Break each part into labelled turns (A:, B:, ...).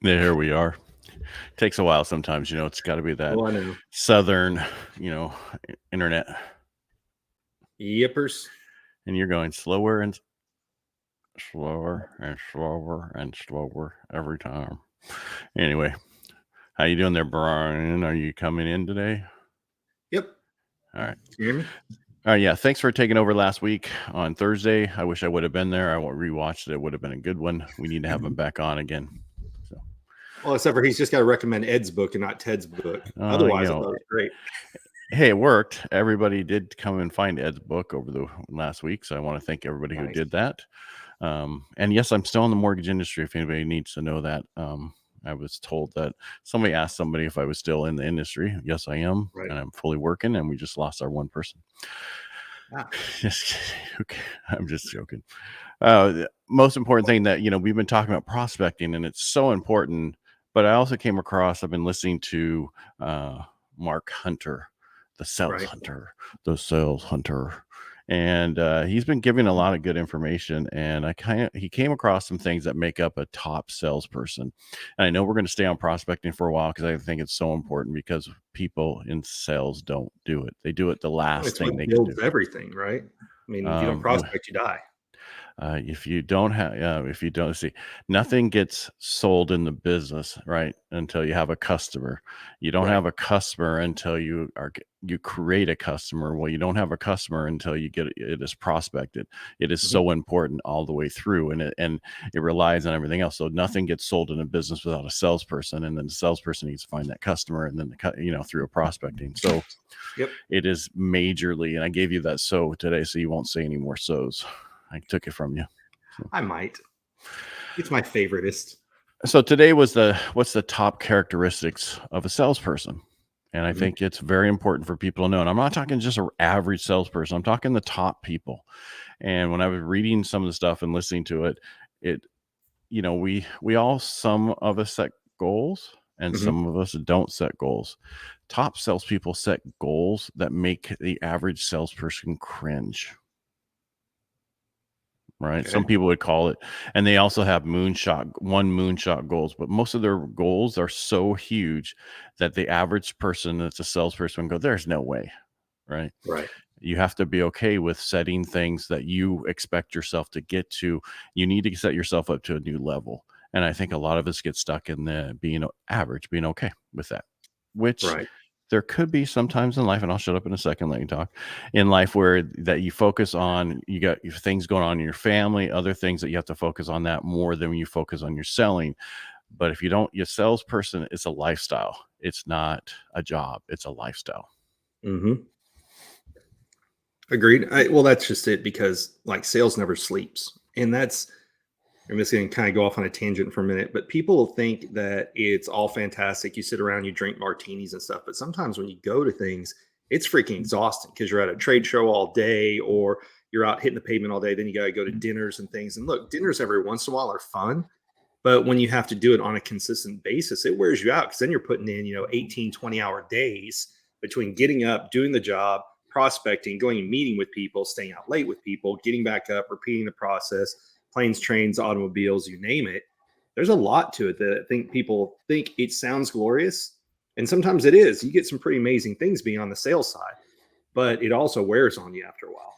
A: There we are. Takes a while sometimes, it's got to be that
B: Oh, I know.
A: southern, you know, internet,
B: Yippers.
A: and you're going slower and slower and slower and slower every time. Anyway, how you doing there, Brian? Are you coming in today?
B: Yep.
A: All right.
B: Can you hear me?
A: All right. Yeah. Thanks for taking over last week on Thursday. I wish I would have been there. I rewatched it. It would have been a good one. We need to have him back on again. So,
B: Well, except for he's just got to recommend Ed's book and not Ted's book.
A: uh, you
B: Otherwise, I
A: know,
B: thought it was great.
A: hey, it worked. Everybody did come and find Ed's book over the last week. So I want to thank everybody who
B: Nice.
A: did that. And yes, I'm still in the mortgage industry. If anybody needs to know that, I was told that somebody asked somebody if I was still in the industry. Yes, I am,
B: Right.
A: and I'm fully working. And we just lost our one person.
B: Ah.
A: Just kidding. Okay, I'm just joking. The most important thing that we've been talking about prospecting, and it's so important. But I also came across. I've been listening to Mark Hunter, the sales
B: Right.
A: hunter, the sales hunter, and he's been giving a lot of good information. And he came across some things that make up a top salesperson. And I know we're going to stay on prospecting for a while because I think it's so important because people in sales don't do it. They do it the
B: Well,
A: last
B: it's
A: thing
B: what
A: they can do.
B: builds everything, right? I mean, if you don't
A: Um,
B: prospect, you die.
A: if you don't have, if you don't see, nothing gets sold in the business, right? Until you have a customer. You don't
B: Right.
A: have a customer until you create a customer. Well, you don't have a customer until you get it is prospected. It is
B: Mhm.
A: so important all the way through, and it relies on everything else. So nothing gets sold in a business without a salesperson, and then the salesperson needs to find that customer, and then through a prospecting. So
B: Yep.
A: it is majorly, and I gave you that so today, so you won't say any more so's. I took it from you. So,
B: I might. It's my favoriteest.
A: so today was what's the top characteristics of a salesperson? And I
B: Mhm.
A: think it's very important for people to know. And I'm not talking just an average salesperson. I'm talking the top people. And when I was reading some of the stuff and listening to it, it we all, some of us set goals and
B: Mhm.
A: some of us don't set goals. Top salespeople set goals that make the average salesperson cringe. Right.
B: Okay.
A: Some people would call it, and they also have moonshot goals, but most of their goals are so huge that the average person that's a salesperson would go, there's no way. Right.
B: Right.
A: You have to be okay with setting things that you expect yourself to get to. You need to set yourself up to a new level. And I think a lot of us get stuck in the being average, being okay with that, which
B: Right.
A: there could be sometimes in life, and I'll shut up in a second, let you talk, in life where that you focus on, you got things going on in your family, other things that you have to focus on that more than you focus on your selling. But if you don't, your salesperson, it's a lifestyle. It's not a job. It's a lifestyle.
B: Mhm. Agreed. Well, that's just it because like sales never sleeps. And that's I'm just going to kind of go off on a tangent for a minute, but people think that it's all fantastic. You sit around, you drink martinis and stuff. But sometimes when you go to things, it's freaking exhausting because you're at a trade show all day or you're out hitting the pavement all day. Then you got to go to dinners and things. And look, dinners every once in a while are fun. But when you have to do it on a consistent basis, it wears you out because then you're putting in, 18, 20-hour days between getting up, doing the job, prospecting, going and meeting with people, staying out late with people, getting back up, repeating the process, planes, trains, automobiles, you name it. There's a lot to it that I think people think it sounds glorious. And sometimes it is. You get some pretty amazing things being on the sales side, but it also wears on you after a while.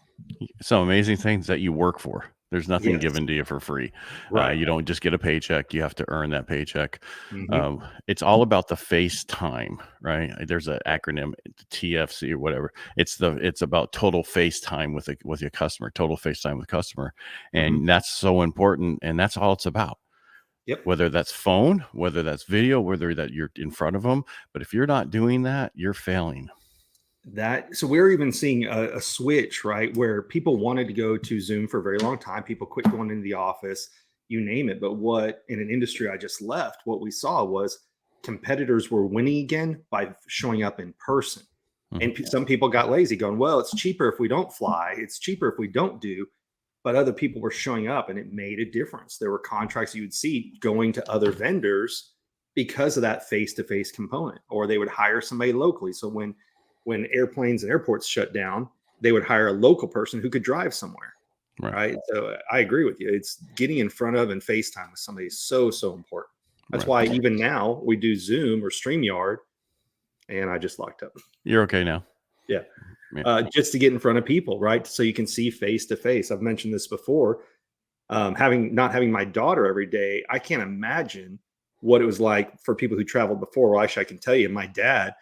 A: Some amazing things that you work for. There's nothing
B: Yes.
A: given to you for free.
B: Right.
A: You don't just get a paycheck. You have to earn that paycheck.
B: Hmm.
A: It's all about the face time, right? There's an acronym, TFC or whatever. It's about total face time with your customer, total face time with customer,
B: Hmm.
A: and that's so important. And that's all it's about.
B: Yep.
A: Whether that's phone, whether that's video, whether that you're in front of them, but if you're not doing that, you're failing.
B: That so we're even seeing a switch, right? Where people wanted to go to Zoom for a very long time. People quit going into the office, you name it. But what in an industry I just left, what we saw was competitors were winning again by showing up in person. And
A: Mhm.
B: some people got lazy, going, well, it's cheaper if we don't fly, it's cheaper if we don't do. But other people were showing up and it made a difference. There were contracts you would see going to other vendors because of that face-to-face component, or they would hire somebody locally. So when airplanes and airports shut down, they would hire a local person who could drive somewhere.
A: Right.
B: Right. So I agree with you. It's getting in front of and FaceTime with somebody is so, so important. That's
A: Right.
B: why even now we do Zoom or StreamYard, and I just locked up.
A: You're okay now.
B: Yeah.
A: Yeah.
B: Just to get in front of people, right? So you can see face to face. I've mentioned this before. Having not having my daughter every day, I can't imagine what it was like for people who traveled before. Well, actually, I can tell you, my dad,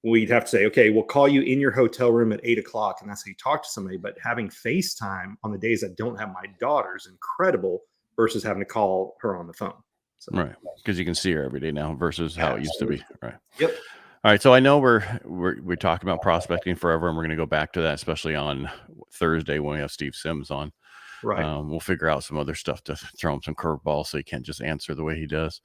B: we'd have to say, okay, we'll call you in your hotel room at 8 o'clock, and that's how you talk to somebody. But having FaceTime on the days I don't have my daughter is incredible versus having to call her on the phone. So,
A: Right. Because you can see her every day now versus how it used to be.
B: absolutely.
A: Right.
B: Yep.
A: All right. So I know we're talking about prospecting forever, and we're going to go back to that, especially on Thursday when we have Steve Sims on.
B: Right.
A: We'll figure out some other stuff to throw him some curveballs so he can't just answer the way he does.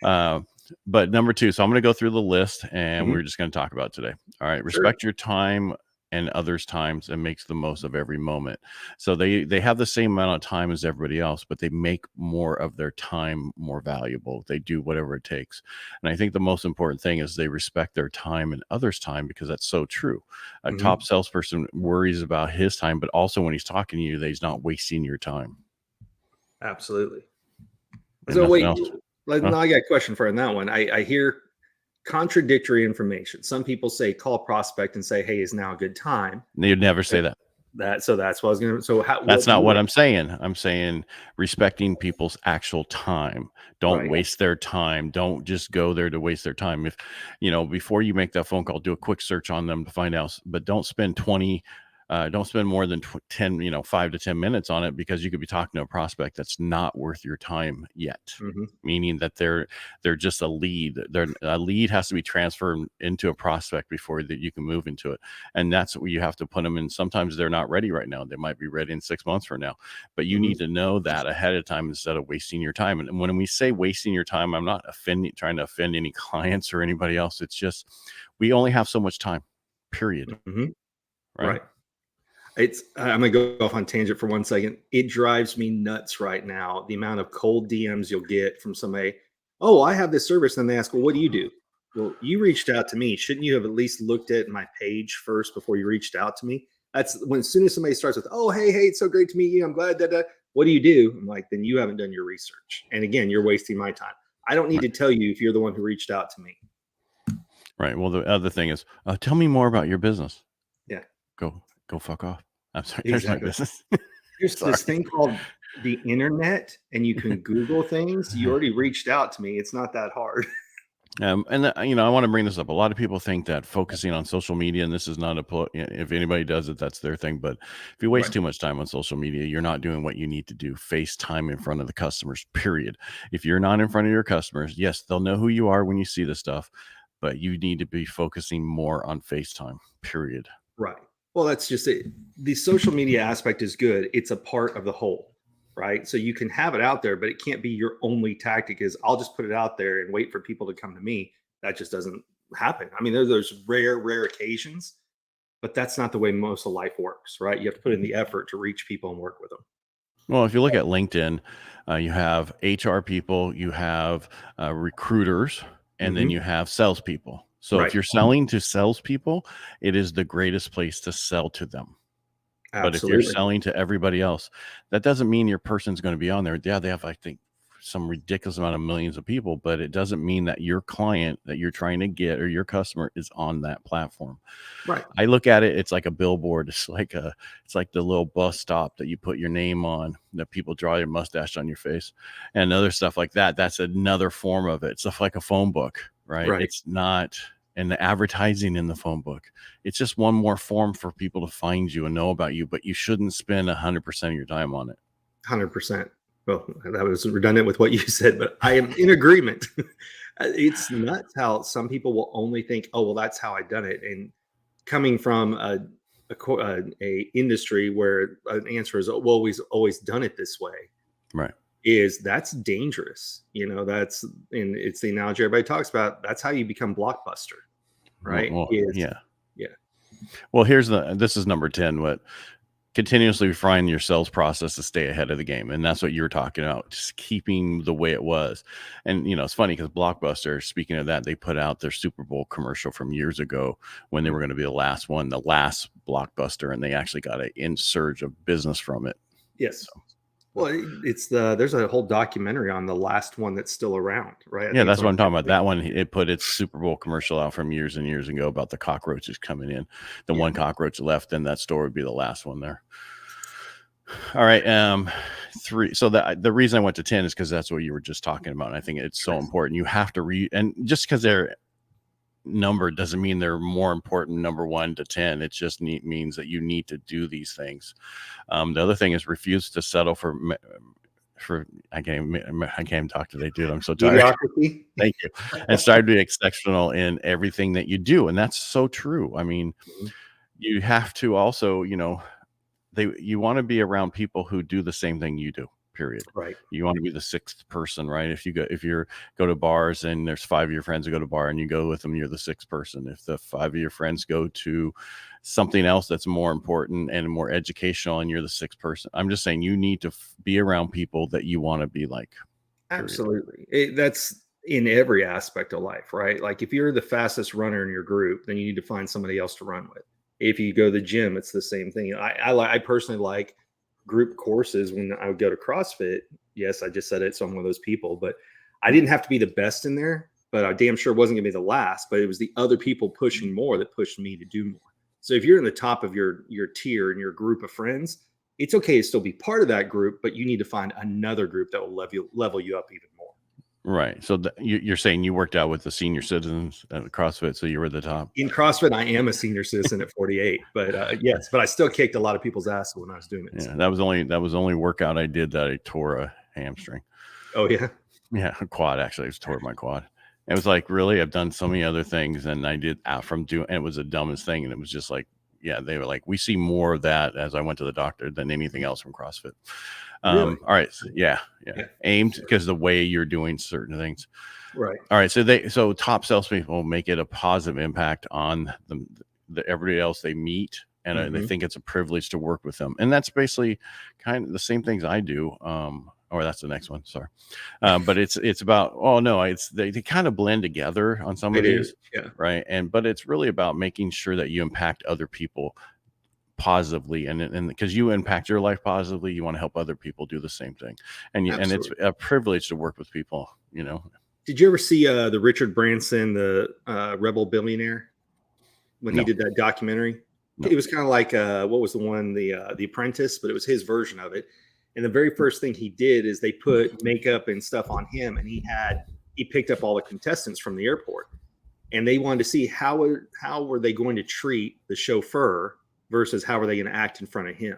A: Uh, but number 2, so I'm going to go through the list and
B: Mhm.
A: we're just going to talk about it today. All right.
B: Sure.
A: Respect your time and others' times and makes the most of every moment. So they have the same amount of time as everybody else, but they make more of their time more valuable. They do whatever it takes. And I think the most important thing is they respect their time and others' time, because that's so true. A top
B: Mhm.
A: salesperson worries about his time, but also when he's talking to you, that he's not wasting your time
B: Absolutely.
A: and
B: So
A: nothing
B: wait,
A: else. Huh?
B: now I got a question for you on that one. I hear contradictory information. Some people say call prospect and say, "Hey, is now a good time?"
A: You'd never
B: Uh,
A: say that.
B: that's what I was gonna. So how?
A: That's
B: What do
A: not
B: you
A: what
B: recommend?
A: I'm saying. I'm saying respecting people's actual time. Don't
B: Right.
A: waste their time. Don't just go there to waste their time. If, before you make that phone call, do a quick search on them to find out, but don't spend more than 10, 5 to 10 minutes on it, because you could be talking to a prospect that's not worth your time yet.
B: Hmm.
A: Meaning that they're just a lead. A lead has to be transferred into a prospect before that you can move into it. And that's what you have to put them in. Sometimes they're not ready right now. They might be ready in 6 months from now, but you need
B: Hmm.
A: to know that ahead of time instead of wasting your time. And when we say wasting your time, I'm not trying to offend any clients or anybody else. It's just, we only have so much time, period.
B: Hmm.
A: Right.
B: Right. I'm gonna go off on tangent for 1 second. It drives me nuts right now, the amount of cold DMs you'll get from somebody. Oh, I have this service, and they ask, "Well, what do you do?" Well, you reached out to me. Shouldn't you have at least looked at my page first before you reached out to me? That's when, as soon as somebody starts with, "Oh, hey, it's so great to meet you. I'm glad that. What do you do?" I'm like, then you haven't done your research, and again, you're wasting my time. I don't need
A: Right.
B: to tell you if you're the one who reached out to me.
A: Right. Well, the other thing is, tell me more about your business.
B: Yeah,
A: Go fuck off. I'm sorry. There's my
B: exactly.
A: business.
B: There's
A: Sorry.
B: this thing called the internet, and you can Google things. You already reached out to me. It's not that hard.
A: I want to bring this up. A lot of people think that focusing on social media, and this is not if anybody does it, that's their thing. But if you waste
B: Right.
A: too much time on social media, you're not doing what you need to do. Face time in front of the customers, period. If you're not in front of your customers, yes, they'll know who you are when you see the stuff, but you need to be focusing more on FaceTime, period.
B: Right. Well, that's just it. The social media aspect is good. It's a part of the whole, right? So you can have it out there, but it can't be your only tactic. Is I'll just put it out there and wait for people to come to me. That just doesn't happen. I mean, there's rare occasions, but that's not the way most of life works, right? You have to put in the effort to reach people and work with them.
A: Well, if you look at LinkedIn, you have HR people, you have recruiters, and then
B: Hmm.
A: you have salespeople. So if
B: Right.
A: you're selling to salespeople, it is the greatest place to sell to them. But if you're
B: Absolutely.
A: selling to everybody else, that doesn't mean your person's going to be on there. Yeah, they have, I think, some ridiculous amount of millions of people, but it doesn't mean that your client that you're trying to get or your customer is on that platform.
B: Right.
A: I look at it, it's like a billboard. It's like the little bus stop that you put your name on, that people draw your mustache on your face and other stuff like that. That's another form of it. It's stuff like a phone book, right?
B: Right.
A: It's not, and the advertising in the phone book. It's just one more form for people to find you and know about you, but you shouldn't spend 100% of your time on it.
B: 100%. Well, that was redundant with what you said, but I am in agreement. It's nuts how some people will only think, "Oh, well, that's how I done it." And coming from a industry where an answer is, "Oh, well, always done it this way,"
A: Right.
B: is that's dangerous. That's, and it's the analogy everybody talks about. That's how you become blockbuster, right? Is
A: Yeah.
B: Yeah.
A: Well, this is number 10. What continuously refine your sales process to stay ahead of the game. And that's what you're talking about, just keeping the way it was. And, it's funny because Blockbuster, speaking of that, they put out their Super Bowl commercial from years ago when they were going to be the last one, the last Blockbuster, and they actually got an insurge of business from it.
B: Yes.
A: So,
B: Well, there's a whole documentary on the last one that's still around, right? I
A: Yeah,
B: think it's
A: that's
B: on
A: what I'm talking about.
B: Netflix.
A: That one, it put its Super Bowl commercial out from years and years ago about the cockroaches coming in. The
B: Yeah.
A: one cockroach left, then that store would be the last one there. All right. 3. So the reason I went to 10 is because that's what you were just talking about. And I think it's so important. You have to read, and just because they're numbered doesn't mean they're more important, number 1 to 10. It just means that you need to do these things. The other thing is refuse to settle for I can't even talk today, dude. I'm so tired.
B: Mediocrity.
A: Thank you. And start to be exceptional in everything that you do. And that's so true. I mean,
B: Mhm.
A: you have to also, you want to be around people who do the same thing you do, period.
B: Right.
A: You want to be the 6th person, right? If you go to bars and there's 5 of your friends who go to bar and you go with them, you're the 6th person. If the 5 of your friends go to something else that's more important and more educational and you're the 6th person, I'm just saying you need to be around people that you want to be like, period.
B: Absolutely. That's in every aspect of life, right? Like if you're the fastest runner in your group, then you need to find somebody else to run with. If you go to the gym, it's the same thing. I personally like group courses when I would go to CrossFit. Yes, I just said it, so I'm one of those people, but I didn't have to be the best in there, but I damn sure wasn't gonna be the last. But it was the other people pushing more that pushed me to do more. So if you're in the top of your tier and your group of friends, it's okay to still be part of that group, but you need to find another group that will level you up even more.
A: Right. So you're saying you worked out with the senior citizens at CrossFit, so you were at the top.
B: In CrossFit, I am a senior citizen at 48, but yes, but I still kicked a lot of people's ass when I was doing it.
A: Yeah, that was the only workout I did that I tore a hamstring.
B: Oh yeah,
A: Yeah, a quad actually. I just tore my quad. It was like, really, I've done so many other things, and I did out from doing. And it was the dumbest thing, and it was just like, yeah, they were like, we see more of that as I went to the doctor than anything else from CrossFit.
B: really?
A: All right, so, yeah,
B: Yeah,
A: aimed because the way you're doing certain things.
B: right.
A: All right, so top salespeople make it a positive impact on the everybody else they meet, and they
B: Hmm.
A: think it's a privilege to work with them, and that's basically kind of the same things I do. Or that's the next one. Sorry, but it's about no, it's they kind of blend together on some
B: They
A: of
B: do.
A: these,
B: Yeah,
A: right? But it's really about making sure that you impact other people positively, and because you impact your life positively, you want to help other people do the same thing, and it's
B: absolutely.
A: a privilege to work with people.
B: Did you ever see the Richard Branson, the Rebel Billionaire, when he
A: No,
B: did that documentary?
A: no.
B: It was kind of like what was the one, the Apprentice, but it was his version of it. And the very first thing he did is they put makeup and stuff on him, and he picked up all the contestants from the airport, and they wanted to see how were they going to treat the chauffeur versus how are they going to act in front of him.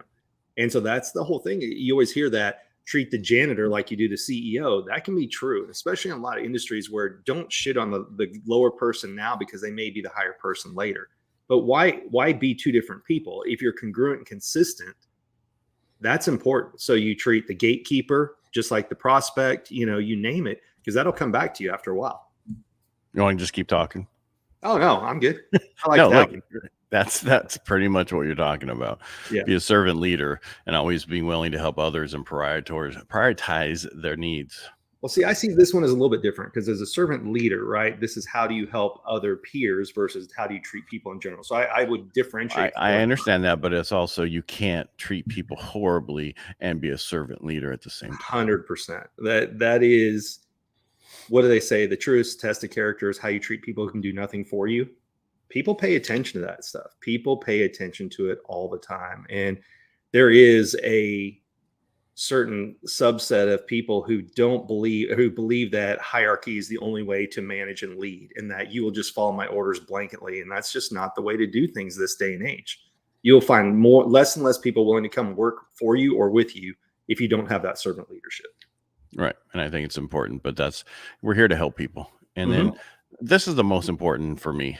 B: And so that's the whole thing. You always hear that, treat the janitor like you do the CEO. That can be true, especially in a lot of industries where don't shit on the lower person now because they may be the higher person later. But why be two different people? If you're congruent and consistent, that's important. So you treat the gatekeeper just like the prospect, you name it, because that'll come back to you after a while.
A: You want to just keep talking?
B: Oh no, I'm good. I like
A: No,
B: that
A: look,
B: one.
A: that's pretty much what you're talking about.
B: Yeah.
A: Be a servant leader and always being willing to help others and prioritize their needs.
B: Well, see, I see this one as a little bit different because as a servant leader, right, this is how do you help other peers versus how do you treat people in general. So I would differentiate
A: I understand that, but it's also you can't treat people horribly and be a servant leader at the same time.
B: 100%. That is, what do they say? The truest test of character is how you treat people who can do nothing for you. People pay attention to that stuff. People pay attention to it all the time. And there is a certain subset of people who believe that hierarchy is the only way to manage and lead, and that you will just follow my orders blanketly, and that's just not the way to do things this day and age. You'll find less and less people willing to come work for you or with you if you don't have that servant leadership.
A: Right. And I think it's important, but we're here to help people. And then
B: Mhm.
A: this is the most important for me.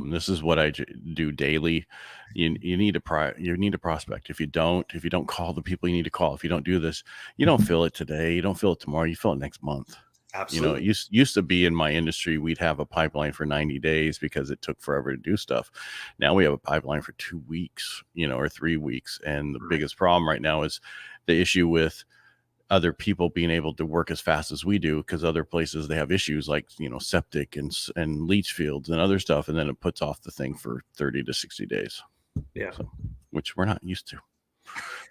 A: This is what I do daily. You need you need to prospect. If you don't call the people you need to call, if you don't do this, you don't feel it today. You don't feel it tomorrow. You feel it next month. It
B: Absolutely.
A: used to be in my industry, we'd have a pipeline for 90 days because it took forever to do stuff. Now we have a pipeline for 2 weeks, or 3 weeks. And the
B: Right.
A: biggest problem right now is the issue with other people being able to work as fast as we do, because other places they have issues like septic and leach fields and other stuff, and then it puts off the thing for 30 to 60 days,
B: Yeah.
A: so which we're not used to.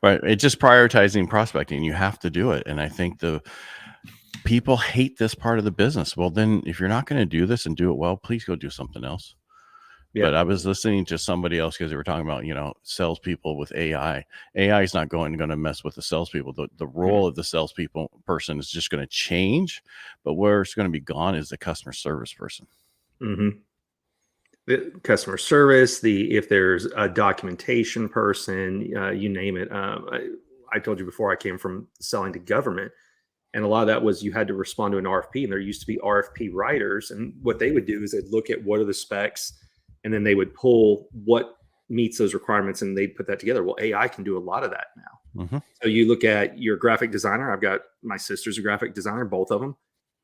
A: Right. It's just prioritizing prospecting. You have to do it. And I think the people hate this part of the business. Well, then if you're not going to do this and do it well, please go do something else.
B: Yeah.
A: But I was listening to somebody else because they were talking about, salespeople with AI. AI is not going to mess with the salespeople. The role of the salespeople person is just going to change, but where it's going to be gone is the customer service person.
B: Mm-hmm. The customer service, if there's a documentation person, you name it. I told you before, I came from selling to government, and a lot of that was you had to respond to an RFP, and there used to be RFP writers, and what they would do is they'd look at what are the specs, and then they would pull what meets those requirements, and they'd put that together. Well, AI can do a lot of that now.
A: Mm-hmm.
B: So you look at your graphic designer. I've got my sister's a graphic designer, both of them.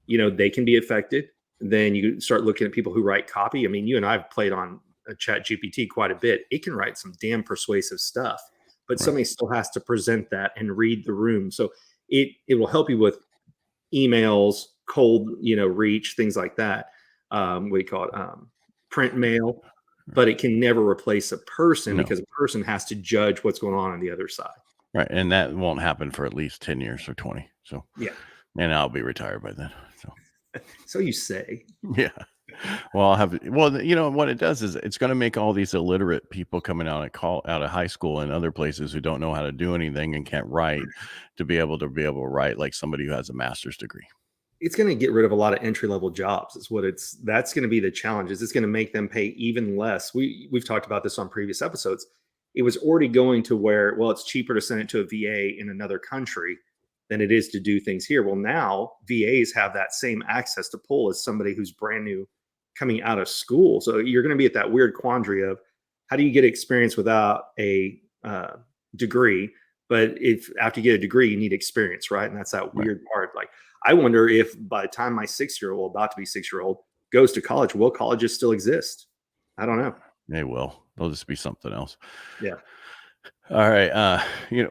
B: They can be affected. Then you start looking at people who write copy. I mean, you and I have played on a chat GPT quite a bit. It can write some damn persuasive stuff, but
A: Right.
B: somebody still has to present that and read the room. So it will help you with emails, cold, reach, things like that. What do you call it? Print mail, but it can never replace a person
A: No.
B: because a person has to judge what's going on the other side.
A: Right. And that won't happen for at least 10 years or 20. So,
B: Yeah.
A: and I'll be retired by then. So,
B: So you say.
A: yeah. Well, what it does is it's going to make all these illiterate people coming out of high school and other places who don't know how to do anything and can't write to be able to write like somebody who has a master's degree.
B: It's going to get rid of a lot of entry level jobs. That's going to be the challenge. Is it's going to make them pay even less. We've talked about this on previous episodes. It was already going to where, well, it's cheaper to send it to a VA in another country than it is to do things here. Well, now VAs have that same access to pull as somebody who's brand new coming out of school. So you're going to be at that weird quandary of how do you get experience without a degree? But if after you get a degree, you need experience, right? And that's that
A: Right.
B: weird part. Like, I wonder if by the time my 6-year-old, about to be 6-year-old, goes to college, will colleges still exist? I don't know.
A: They will. They'll just be something else.
B: Yeah.
A: All right.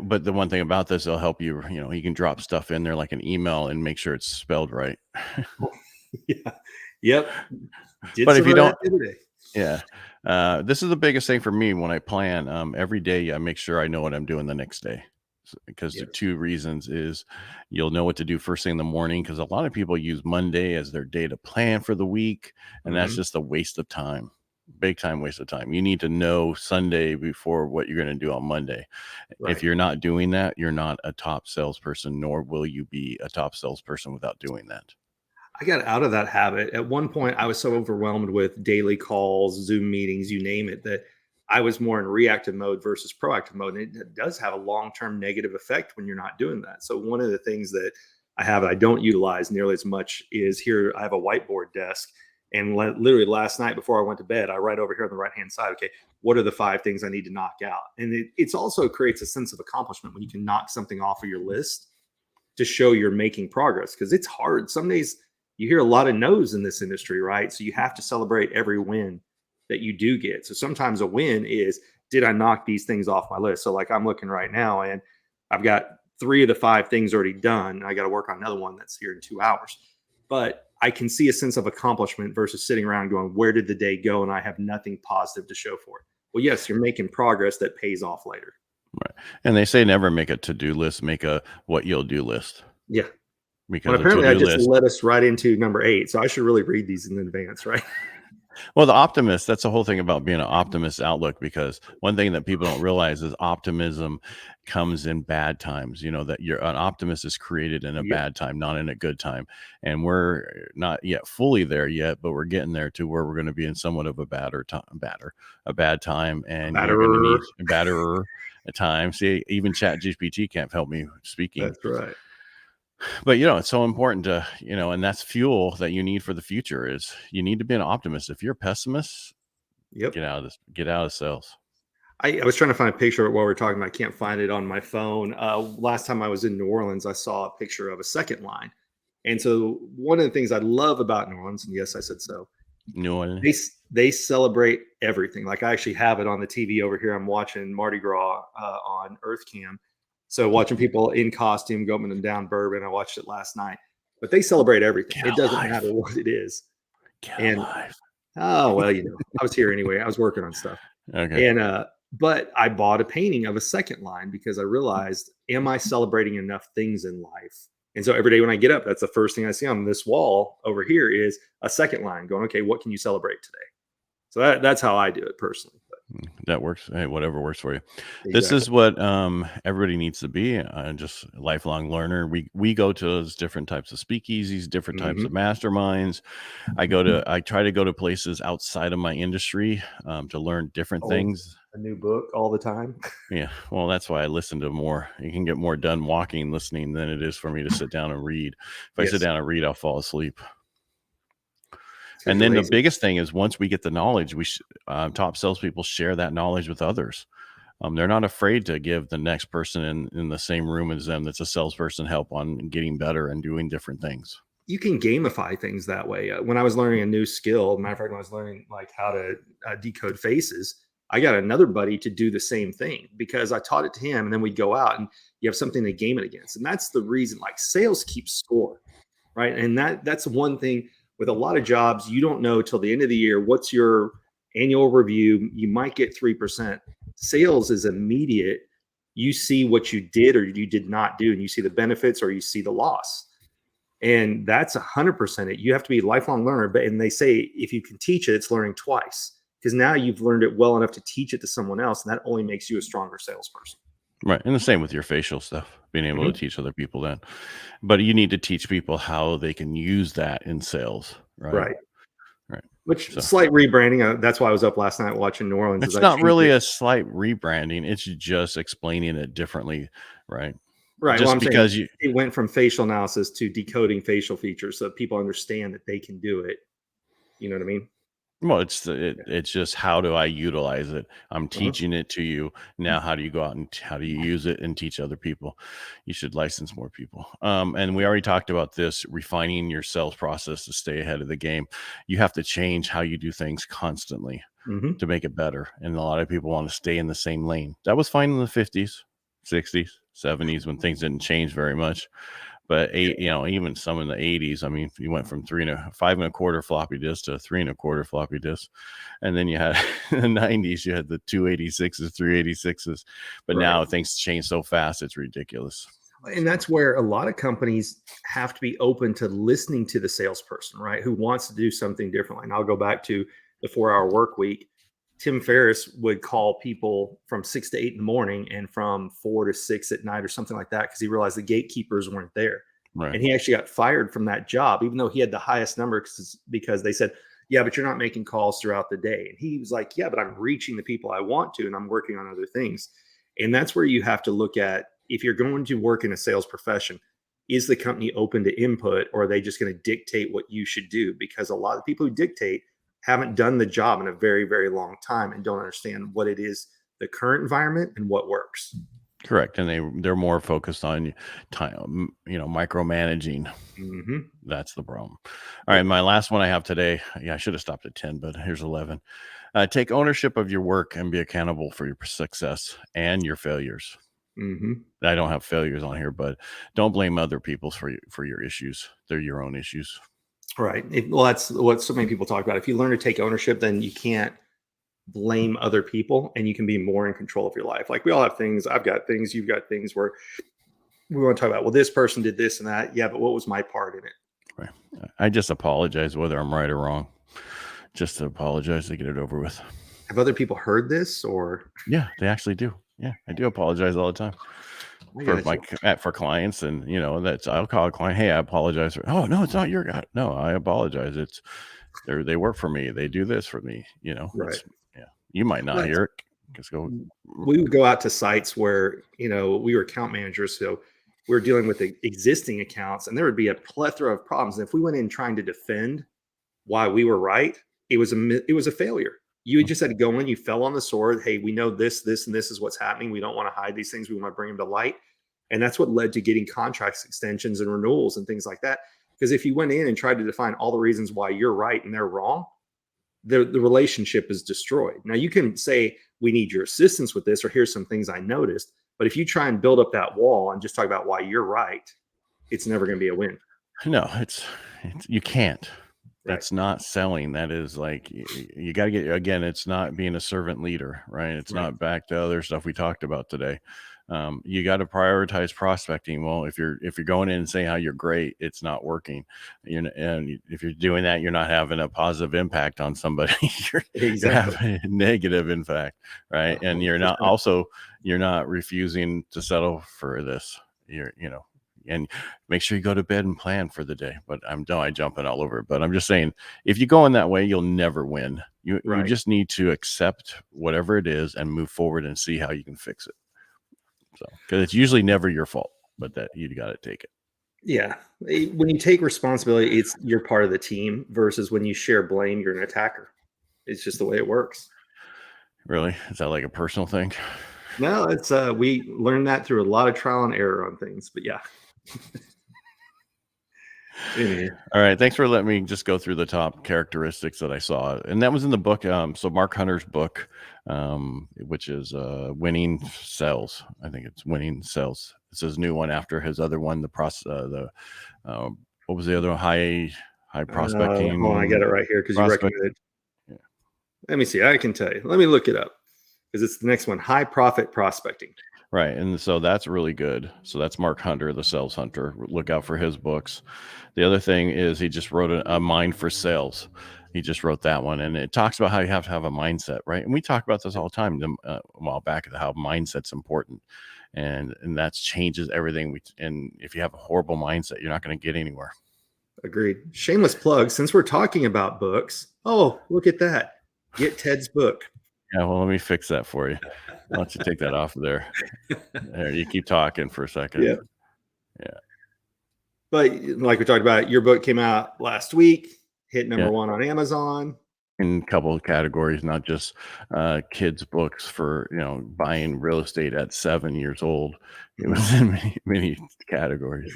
A: But the one thing about this, they'll help you, you can drop stuff in there like an email and make sure it's spelled right.
B: Yeah. Yep.
A: But if you don't,
B: today.
A: yeah. This is the biggest thing for me when I plan. Every day I make sure I know what I'm doing the next day. Because the
B: Yes.
A: two reasons is you'll know what to do first thing in the morning, because a lot of people use Monday as their day to plan for the week, and that's just a waste of time. Big time waste of time. You need to know Sunday before what you're going to do on Monday.
B: Right.
A: If you're not doing that, you're not a top salesperson, nor will you be a top salesperson without doing that.
B: I got out of that habit. At one point, I was so overwhelmed with daily calls, Zoom meetings, you name it, that I was more in reactive mode versus proactive mode. And it does have a long term negative effect when you're not doing that. So, one of the things that I have I don't utilize nearly as much is here. I have a whiteboard desk. And literally last night before I went to bed, I write over here on the right hand side, okay, what are the 5 things I need to knock out? And it's also creates a sense of accomplishment when you can knock something off of your list to show you're making progress, because it's hard. Some days you hear a lot of no's in this industry, right? So you have to celebrate every win that you do get. So sometimes a win is, did I knock these things off my list? So like I'm looking right now and I've got 3 of the 5 things already done. I got to work on another one that's here in 2 hours. But I can see a sense of accomplishment versus sitting around going, where did the day go? And I have nothing positive to show for it. Well, yes, you're making progress that pays off later.
A: Right. And they say never make a to-do list, make a what you'll do list.
B: Yeah.
A: Because
B: Well,
A: a
B: apparently I
A: to-do
B: just
A: list,
B: led us right into number 8. So I should really read these in advance, right?
A: well, the optimist, that's the whole thing about being an optimist outlook, because one thing that people don't realize is optimism comes in bad times. That you're an optimist is created in a
B: Yep.
A: bad time, not in a good time. And we're not yet fully there yet, but we're getting there to where we're going to be in somewhat of a bad time. And you're going to need
B: Batterer.
A: a badder a time. See, even Chat GPT can't help me speaking.
B: That's right.
A: But it's so important to, and that's fuel that you need for the future. Is you need to be an optimist. If you're a pessimist,
B: Yep.
A: get out of sales.
B: I was trying to find a picture of it while we are talking. I can't find it on my phone. Last time I was in New Orleans, I saw a picture of a second line. And so one of the things I love about New Orleans, and yes, I said so,
A: New Orleans.
B: they celebrate everything. Like I actually have it on the TV over here. I'm watching Mardi Gras on Earth Cam. So watching people in costume go up and down Bourbon. I watched it last night. But they celebrate everything. It doesn't matter what it is.
A: Get
B: And
A: alive.
B: oh well, I was here anyway. I was working on stuff.
A: Okay.
B: And But I bought a painting of a second line because I realized, am I celebrating enough things in life? And so every day when I get up, that's the first thing I see on this wall over here is a second line going, okay, what can you celebrate today? So that's how I do it personally. But
A: That works. Hey, whatever works for you. This
B: exactly.
A: is what everybody needs to be. Just a lifelong learner. We go to those different types of speakeasies, different types of
B: Hmm.
A: masterminds. I try to go to places outside of my industry to learn different
B: Always
A: things.
B: a new book all the time.
A: Yeah, well, that's why I listen to more. You can get more done walking, listening than it is for me to sit down and read. If I sit
B: Yes,
A: down and read, I'll fall asleep.
B: it's because
A: And
B: you're
A: then the
B: lazy.
A: biggest thing is once we get the knowledge, top salespeople share that knowledge with others. They're not afraid to give the next person in the same room as them that's a salesperson help on getting better and doing different things.
B: You can gamify things that way. When I was learning a new skill, matter of fact, when I was learning like how to decode faces, I got another buddy to do the same thing because I taught it to him, and then we'd go out and you have something to game it against, and that's the reason. Like sales keeps score, right? And that's one thing with a lot of jobs. You don't know till the end of the year what's your annual review. You might get 3%. Sales is immediate. You see what you did or you did not do, and you see the benefits or you see the loss, and that's 100% it. You have to be a lifelong learner. But and they say if you can teach it, it's learning twice because now you've learned it well enough to teach it to someone else, and that only makes you a stronger salesperson.
A: Right. And the same with your facial stuff, being able to
B: Mhm.
A: teach other people that. But you need to teach people how they can use that in sales. Right.
B: Right.
A: Right.
B: Which
A: So
B: slight rebranding. That's why I was up last night watching New Orleans. Is
A: it's
B: I
A: not
B: changed
A: really
B: it.
A: a slight rebranding. It's just explaining it differently. Right.
B: Right. Well,
A: Just
B: I'm saying
A: because you,
B: it went from facial analysis to decoding facial features, so that people understand that they can do it. You know what I mean?
A: well,
B: Yeah.
A: it's just how do I utilize it? I'm
B: Uh-huh.
A: teaching it to you. Now how do you go out and how do you use it and teach other people? You should license more people. And we already talked about this, refining your sales process to stay ahead of the game. You have to change how you do things constantly
B: Hmm.
A: to make it better. And a lot of people want to stay in the same lane. That was fine in the 50s, 60s, 70s when things didn't change very much. But even some in the 80s, I mean, you went from 5 1/4 floppy disk to 3 1/4 floppy disk. And then you had in the 90s, you had the 286s, 386s. But
B: Right.
A: now things change so fast, it's ridiculous.
B: And that's where a lot of companies have to be open to listening to the salesperson, right? Who wants to do something differently. And I'll go back to the 4 hour work week. Tim Ferriss would call people from 6 to 8 in the morning and from 4 to 6 at night or something like that because he realized the gatekeepers weren't there.
A: Right.
B: And he actually got fired from that job, even though he had the highest number because they said, yeah, but you're not making calls throughout the day. And he was like, yeah, but I'm reaching the people I want to, and I'm working on other things. And that's where you have to look at if you're going to work in a sales profession, is the company open to input or are they just going to dictate what you should do? Because a lot of people who dictate haven't done the job in a very, very long time and don't understand what it is, the current environment and what works.
A: Correct. And they're more focused on time, micromanaging.
B: Hmm.
A: That's the problem. All right.
B: Yep.
A: My last one I have today. Yeah, I should have stopped at 10, but here's 11. Take ownership of your work and be accountable for your success and your failures.
B: Hmm.
A: I don't have failures on here, but don't blame other people for your issues. They're your own issues.
B: Right. Well, that's what so many people talk about. If you learn to take ownership, then you can't blame other people and you can be more in control of your life. Like we all have things. I've got things, you've got things where we want to talk about, well, this person did this and that. Yeah, but what was my part in it?
A: Right. I just apologize whether I'm right or wrong. Just to apologize to get it over with.
B: Have other people heard this or
A: Yeah, they actually do. Yeah, I do apologize all the time
B: I
A: for
B: got you.
A: for clients, and that's I'll call a client. Hey, I apologize for. Oh no, it's not your guy. No, I apologize. It's they work for me. They do this for me.
B: Right.
A: It's yeah. You might not
B: That's
A: hear it. Just go.
B: we would go out to sites where, we were account managers. So we were dealing with the existing accounts and there would be a plethora of problems. And if we went in trying to defend why we were right, it was a failure. You just had to go in, you fell on the sword. Hey, we know this, this, and this is what's happening. We don't want to hide these things. We want to bring them to light. And that's what led to getting contracts extensions and renewals and things like that. Because if you went in and tried to define all the reasons why you're right and they're wrong, the relationship is destroyed. Now you can say we need your assistance with this, or here's some things I noticed. But if you try and build up that wall and just talk about why you're right, it's never going to be a win.
A: No, it's you can't.
B: Right.
A: That's not selling. That is like you got to get again. It's not being a servant leader, right? It's
B: Right.
A: not back to other stuff we talked about today. You got to prioritize prospecting. Well, if you're going in and saying how you're great, it's not working. And if you're doing that, you're not having a positive impact on somebody. You're
B: Exactly.
A: having a negative impact, right? And you're not
B: 100%.
A: also you're not refusing to settle for this. And make sure you go to bed and plan for the day. But I jumping all over it. But I'm just saying, if you go in that way, you'll never win. You
B: Right.
A: just need to accept whatever it is and move forward and see how you can fix it. So, because it's usually never your fault, but that you got to take it.
B: Yeah. When you take responsibility, it's you're part of the team versus when you share blame, you're an attacker. It's just the way it works.
A: Really, is that like a personal thing?
B: No, it's we learned that through a lot of trial and error on things. But yeah. Anyway.
A: All right, thanks for letting me just go through the top characteristics that I saw, and that was in the book. So Mark Hunter's book, which is Winning Sales. I think it's Winning Sales. It's his new one after his other one, what was the other one? High
B: Hold on, I got
A: prospecting
B: it right here because you
A: prospect.
B: recommended.
A: Yeah.
B: Let me see. I can tell you. Let me look it up because it's the next one. High profit prospecting.
A: Right. And so that's really good. So that's Mark Hunter, the sales hunter. Look out for his books. The other thing is he just wrote a mind for sales. He just wrote that one. And it talks about how you have to have a mindset, right? And we talk about this all the time a while back, how mindset's important. And that changes everything. And if you have a horrible mindset, you're not going to get anywhere.
B: Agreed. Shameless plug. Since we're talking about books, oh, look at that. Get Ted's book.
A: Yeah, well, let me fix that for you. Why don't you take that off of there? There, you keep talking for a second.
B: Yeah.
A: Yeah.
B: But like we talked about, your book came out last week, hit number
A: Yeah.
B: one on Amazon.
A: In a couple of categories, not just kids' books for buying real estate at 7 years old. It was in many categories.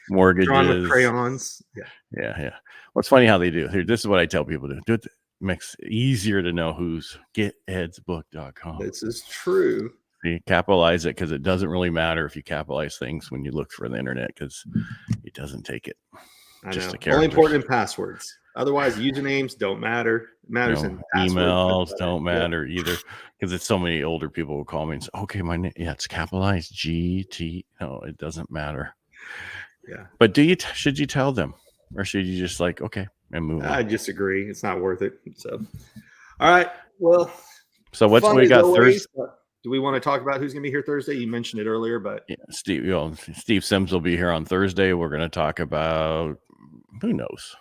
B: Drawn with
A: Mortgages.
B: crayons. Yeah.
A: Yeah. Well, it's funny how they do. Here, this is what I tell people to do. It makes it easier to know who's getedsbook.com.
B: This is true.
A: See, capitalize it because it doesn't really matter if you capitalize things when you look for the internet because it doesn't take it.
B: I
A: Just
B: know.
A: the
B: Only
A: characters.
B: important in passwords. Otherwise, usernames don't matter. It matters in passwords.
A: Emails don't matter either because it's so many older people will call me and say, okay, my name, it's capitalized GT. No, it doesn't matter.
B: Yeah.
A: But should you tell them or should you just like, okay, and move on?
B: I disagree. It's not worth it. So, all right. Well,
A: so what's we got Thursday?
B: Do we want to talk about who's going to be here Thursday? You mentioned it earlier, but
A: yeah, Steve Sims will be here on Thursday. We're going to talk about who knows.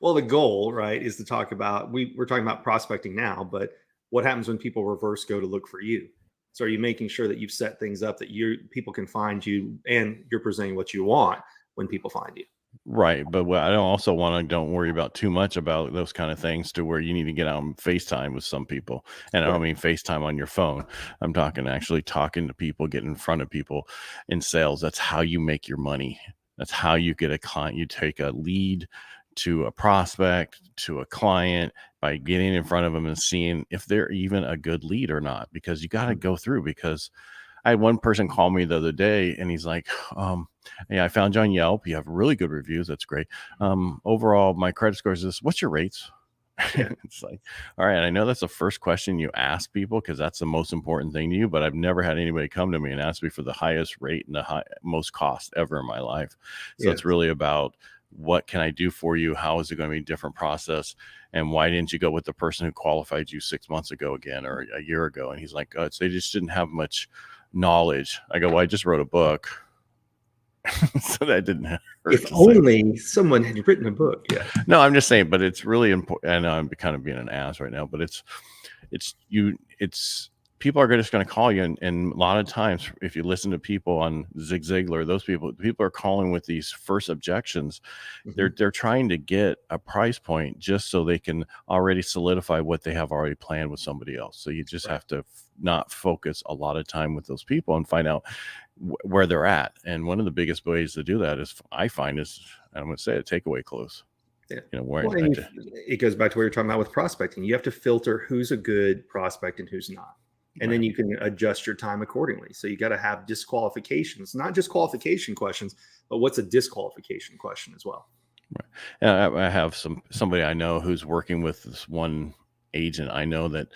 B: Well, the goal, right, is to talk about we're talking about prospecting now, but what happens when people reverse go to look for you? So are you making sure that you've set things up that people can find you and you're presenting what you want when people find you?
A: Right. But what I don't worry about too much about those kind of things to where you need to get on FaceTime with some people. And I don't mean FaceTime on your phone. I'm talking actually talking to people, getting in front of people in sales. That's how you make your money. That's how you get a client. You take a lead to a prospect, to a client by getting in front of them and seeing if they're even a good lead or not, because you got to go through. Because I had one person call me the other day and he's like, yeah, I found you on Yelp. You have really good reviews. That's great. Overall, my credit score is this. What's your rates?
B: Yeah.
A: It's like, all right. I know that's the first question you ask people because that's the most important thing to you, but I've never had anybody come to me and ask me for the highest rate and the most cost ever in my life. So it's really about what can I do for you? How is it going to be a different process? And why didn't you go with the person who qualified you 6 months ago again or a year ago? And he's like, oh, they just didn't have much knowledge. I go, well, I just wrote a book. So that didn't hurt.
B: If only someone had written a book. Yeah.
A: No, I'm just saying, but it's really important. And I'm kind of being an ass right now, but it's people are just going to call you. And a lot of times, if you listen to people on Zig Ziglar, those people are calling with these first objections. They're trying to get a price point just so they can already solidify what they have already planned with somebody else. So you just have to not focus a lot of time with those people and find out where they're at. And one of the biggest ways to do that I'm going to say a takeaway close.
B: Yeah.
A: It
B: goes back to what you're talking about with prospecting. You have to filter who's a good prospect and who's not. And then you can adjust your time accordingly. So you got to have disqualifications, not just qualification questions, but what's a disqualification question as well.
A: Right. And I have somebody I know who's working with this one agent I know that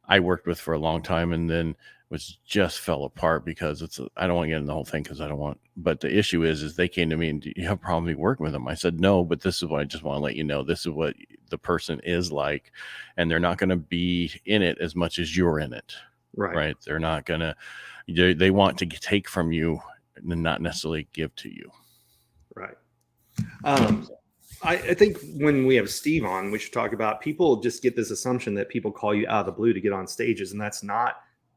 A: I worked with for a long time, and then was just fell apart because I don't want to get in the whole thing because I don't want. But the issue is they came to me and, do you have a problem with me working with them? I said no, but this is what I just want to let you know. This is what the person is like, and they're not going to be in it as much as you're in it.
B: Right.
A: Right? They're not gonna. They want to take from you and not necessarily give to you.
B: Right. I think when we have Steve on, we should talk about people just get this assumption that people call you out of the blue to get on stages, and that's not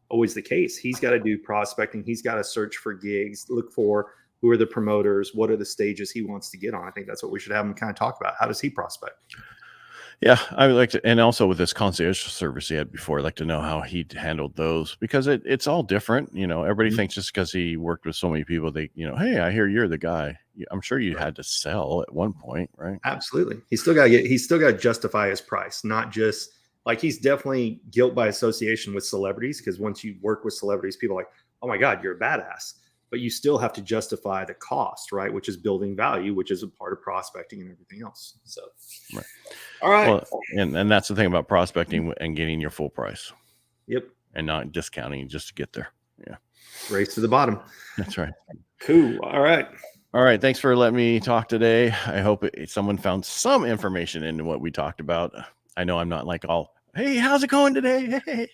B: always the case. He's got to do prospecting. He's got to search for gigs, look for who are the promoters, what are the stages he wants to get on. I think that's what we should have him kind of talk about. How does he prospect?
A: Yeah, I would like to, and also with this concierge service he had before, I'd like to know how he handled those because it's all different. Everybody
B: Mhm.
A: thinks just because he worked with so many people, hey, I hear you're the guy. I'm sure you
B: Right.
A: had to sell at one point, right?
B: Absolutely. He's still got to justify his price, not just like he's definitely guilt by association with celebrities. Because once you work with celebrities, people are like, oh my God, you're a badass. But you still have to justify the cost, right? Which is building value, which is a part of prospecting and everything else. So,
A: Right.
B: all right.
A: Well, and that's the thing about prospecting and getting your full price
B: Yep.
A: and not discounting just to get there. Yeah,
B: Race to the bottom.
A: that's right.
B: Cool. All right.
A: All right. Thanks for letting me talk today. I hope someone found some information into what we talked about. I know I'm not like all, hey, how's it going today? Hey.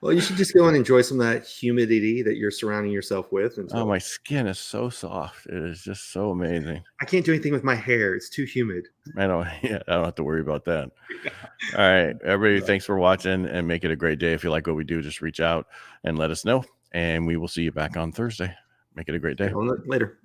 B: Well, you should just go and enjoy some of that humidity that you're surrounding yourself with.
A: Oh, my skin is so soft. It is just so amazing.
B: I can't do anything with my hair. It's too humid.
A: I don't, yeah, I don't have to worry about that. All right, everybody, thanks for watching and make it a great day. If you like what we do, just reach out and let us know. And we will see you back on Thursday. Make it a great day.
B: Later.